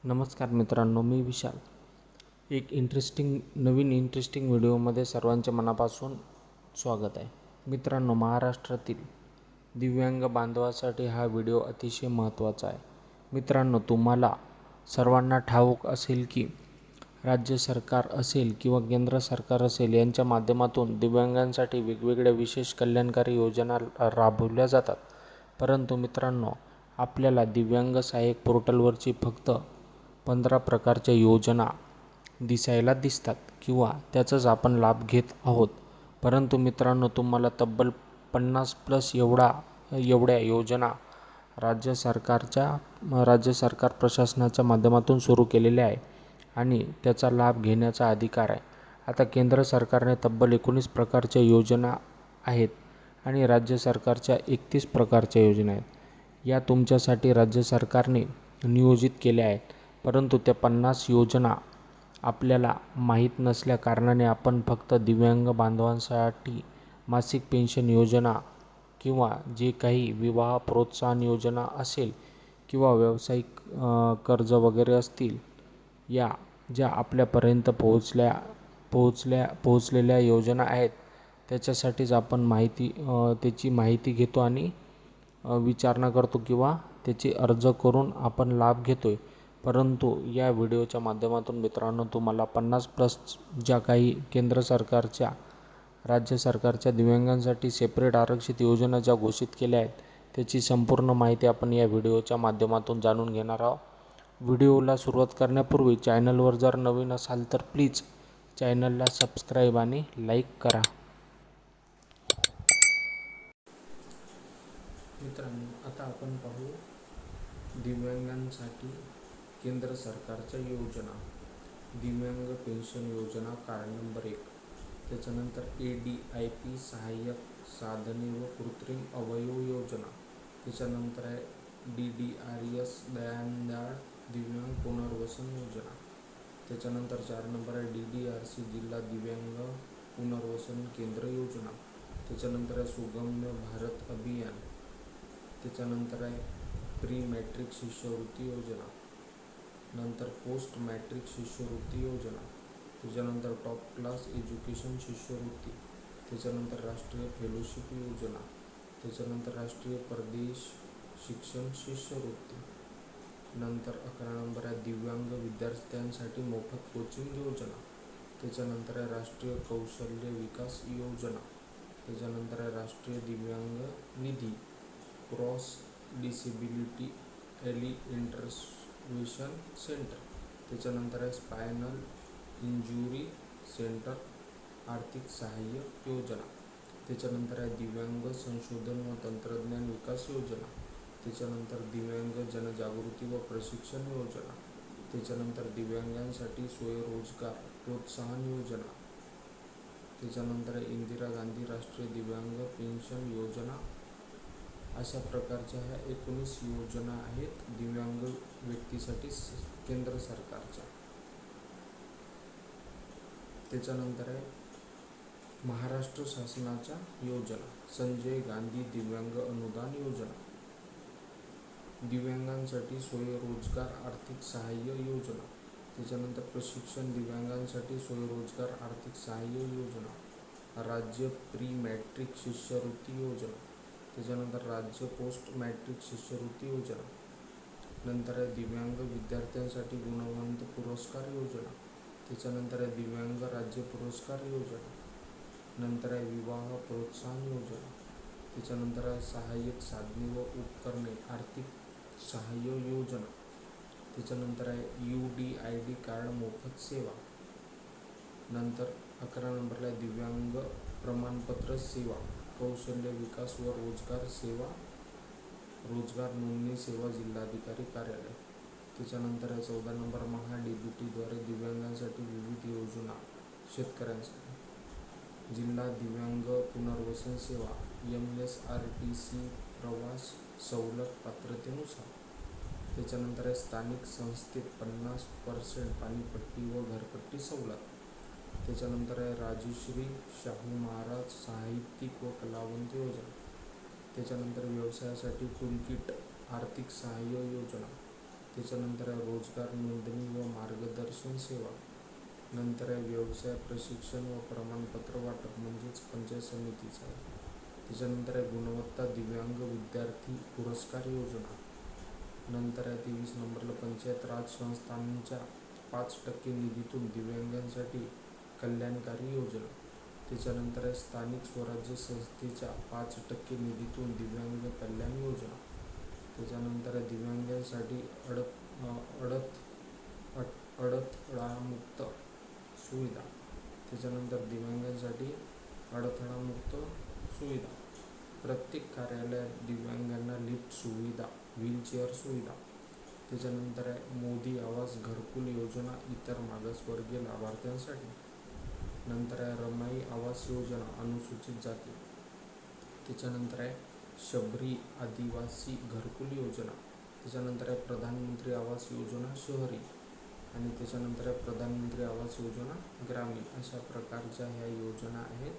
नमस्कार मित्रांनो, मी विशाल. एक नवीन इंटरेस्टिंग व्हिडिओमध्ये सर्वांचे मनापासून स्वागत आहे. मित्रांनो, महाराष्ट्रातील दिव्यांग बांधवासाठी हा व्हिडिओ अतिशय महत्त्वाचा आहे. मित्रांनो, तुम्हाला सर्वांना ठाऊक असेल की राज्य सरकार असेल किंवा केंद्र सरकार असेल यांच्या माध्यमातून दिव्यांगांसाठी वेगवेगळ्या विशेष कल्याणकारी योजना राबवल्या जातात. परंतु मित्रांनो, आपल्याला दिव्यांग सहाय्यक पोर्टलवरची फक्त 15 प्रकारच्या योजना दिसायला दिसतात किंवा त्याचाच आपण लाभ घेत आहोत. परंतु मित्रांनो, तुम्हाला तब्बल 50+ एवढ्या योजना राज्य सरकार प्रशासनाच्या माध्यमातून सुरू केलेल्या आहे आणि त्याचा लाभ घेण्याचा अधिकार आहे. आता केंद्र सरकारने तब्बल 19 प्रकारच्या योजना आहेत आणि राज्य सरकारच्या 31 प्रकारच्या योजना आहेत. या तुमच्यासाठी राज्य सरकारने नियोजित केल्या आहेत. परंतु त्या 50 योजना आपल्याला माहीत नसल्या कारणाने आपण फक्त दिव्यांग बांधवांसाठी मासिक पेन्शन योजना किंवा जे काही विवाह प्रोत्साहन योजना असेल किंवा व्यावसायिक कर्ज वगैरे असतील, या ज्या आपल्यापर्यंत पोहोचलेल्या योजना आहेत त्याच्यासाठीच आपण त्याची माहिती घेतो आणि विचारणा करतो किंवा त्याची अर्ज करून आपण लाभ घेतो आहे. परंतु या व्हिडिओच्या माध्यमातून मित्रांनो, तुम्हाला 50+ ज्या काही केंद्र सरकारच्या राज्य सरकारच्या दिव्यांगांसाठी सेपरेट आरक्षित योजना ज्या घोषित केल्या आहेत त्याची संपूर्ण माहिती आपण या व्हिडिओच्या माध्यमातून जाणून घेणार आहोत. व्हिडिओला सुरुवात करण्यापूर्वी चॅनलवर जर नवीन असाल तर प्लीज चॅनलला सबस्क्राईब आणि लाईक करा. मित्रांनो, आता आपण पाहू दिव्यांगांसाठी केंद्र सरकारच्या योजना. दिव्यांग पेन्शन योजना कार्ड नंबर 1, त्याच्यानंतर ADIP सहाय्यक साधने व कृत्रिम अवयव योजना, त्याच्यानंतर आहे DDRS दयानदयाळ दिव्यांग पुनर्वसन योजना, त्याच्यानंतर 4 नंबर आहे DDRC जिल्हा दिव्यांग पुनर्वसन केंद्र योजना, त्याच्यानंतर आहे सुगम्य भारत अभियान, त्याच्यानंतर आहे प्री मॅट्रिक शिष्यवृत्ती योजना, नंतर पोस्ट मॅट्रिक शिष्यवृत्ती योजना, त्याच्यानंतर टॉप क्लास एज्युकेशन शिष्यवृत्ती, त्याच्यानंतर राष्ट्रीय फेलोशिप योजना, त्याच्यानंतर राष्ट्रीय परदेश शिक्षण शिष्यवृत्ती, नंतर 11 नंबर आहे दिव्यांग विद्यार्थ्यांसाठी मोफत कोचिंग योजना, त्याच्यानंतर आहे राष्ट्रीय कौशल्य विकास योजना, त्याच्यानंतर आहे राष्ट्रीय दिव्यांग निधी, क्रॉस डिसेबिलिटी इंटरव्हेन्शन सेंटर, त्याच्यानंतर आहे स्पायनल इंजुरी सेंटर आर्थिक सहाय्य योजना, त्याच्यानंतर आहे दिव्यांग संशोधन व तंत्रज्ञान विकास योजना, त्याच्यानंतर दिव्यांग जनजागृती व प्रशिक्षण योजना, त्याच्यानंतर दिव्यांगांसाठी स्वयंरोजगार प्रोत्साहन योजना, त्याच्यानंतर आहे इंदिरा गांधी राष्ट्रीय दिव्यांग पेन्शन योजना. अशा प्रकारच्या ह्या 19 योजना आहेत दिव्यांग व्यक्तीसाठी केंद्र सरकारच्या. त्याच्यानंतर आहे महाराष्ट्र शासनाच्या योजना. संजय गांधी दिव्यांग अनुदान योजना, दिव्यांगांसाठी स्वयंरोजगार आर्थिक सहाय्य योजना, त्याच्यानंतर प्रशिक्षण दिव्यांगांसाठी स्वयंरोजगार आर्थिक सहाय्य योजना, राज्य प्री मॅट्रिक शिष्यवृत्ती योजना, त्याच्यानंतर राज्य पोस्ट मॅट्रिक शिष्यवृत्ती योजना, नंतर आहे दिव्यांग विद्यार्थ्यांसाठी गुणवंत पुरस्कार योजना, त्याच्यानंतर आहे दिव्यांग राज्य पुरस्कार योजना, नंतर आहे विवाह प्रोत्साहन योजना, त्याच्यानंतर आहे सहाय्यक साधने व उपकरणे आर्थिक सहाय्य योजना, त्याच्यानंतर आहे UDID कार्ड मोफत सेवा, नंतर 11 नंबरला दिव्यांग प्रमाणपत्र सेवा, कौशल्य विकास व रोजगार सेवा, रोजगार नोंदणी सेवा जिल्हाधिकारी कार्यालय, त्याच्यानंतर आहे 14 नंबर MHA-DBTद्वारे दिव्यांगांसाठी विविध योजना शेतकऱ्यांसाठी, जिल्हा दिव्यांग पुनर्वसन सेवा MSRTC प्रवास सवलत पात्रतेनुसार, त्याच्यानंतर आहे स्थानिक संस्थेत 50% पाणीपट्टी व घरपट्टी सवलत, त्याच्यानंतर आहे राजश्री शाहू महाराज साहित्यिक व कलावंत योजना, त्याच्यानंतर व्यवसायासाठी टूलकिट आर्थिक सहाय्य योजना, त्याच्यानंतर आहे रोजगार नोंदणी व मार्गदर्शन सेवा. नंतर आहे व्यवसाय प्रशिक्षण व प्रमाणपत्र वाटप म्हणजेच पंचायत समितीचा आहे. त्याच्यानंतर आहे गुणवत्ता दिव्यांग विद्यार्थी पुरस्कार योजना. नंतर आहे 23 नंबरला पंचायत राज संस्थांच्या 5% निधीतून दिव्यांगांसाठी कल्याणकारी योजना. त्याच्यानंतर आहे स्थानिक स्वराज्य संस्थेच्या 5% निधीतून दिव्यांग कल्याण योजना. त्याच्यानंतर आहे दिव्यांगांसाठी अडथळामुक्त सुविधा. त्याच्यानंतर दिव्यांगांसाठी अडथळामुक्त सुविधा. प्रत्येक कार्यालयात दिव्यांगांना लिफ्ट सुविधा, व्हीलचेअर सुविधा. त्याच्यानंतर आहे मोदी आवास घरकुल योजना इतर मागासवर्गीय लाभार्थ्यांसाठी. नंतर आहे रमाई आवास योजना अनुसूचित जाती. त्याच्यानंतर आहे शबरी आदिवासी घरकुल योजना. त्याच्यानंतर आहे प्रधानमंत्री आवास योजना शहरी आणि त्याच्यानंतर आहे प्रधानमंत्री आवास योजना ग्रामीण. अशा प्रकारच्या ह्या योजना आहेत